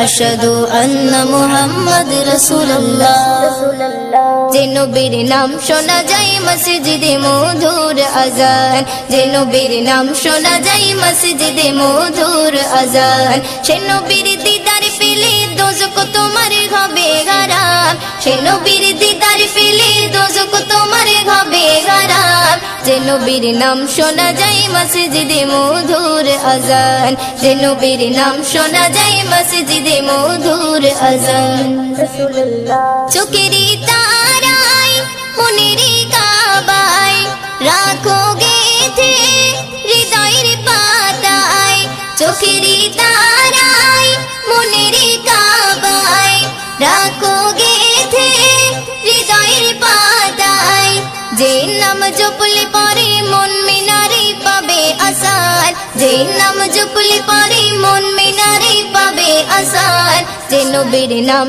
আশহাদু আন্না মুহাম্মাদ রাসূলুল্লাহ। যে নবীর নাম শোনা যায় মসজিদে মধুর আযান, যে নবীর নাম শোনা যায় মসজিদে মধুর আযান, সে নবীর দিদার পেলে দোজখ তোমার হবে হারাম, সে নবীর দিদার পেলে দোজখ তোমার হবে হারাম। যে নবীর নাম শোনা যায় মসজিদে মধুর আযান, যে নবীর নাম শোনা যায় মসজিদে মধুর আযান। চোখেরই তারায় মনেরই কাবায় রাখো গেথে হৃদয়ের পাতায়, চোখেরই তারায় মনেরই কাবায় রাখো গেথে হৃদয়ের পাতায়। যে নাম জপলে পরে মন মিনারে পাবে আসার, যে নাম জপলে পরে মন মিনারে পাবে আসার। যে নবীর নাম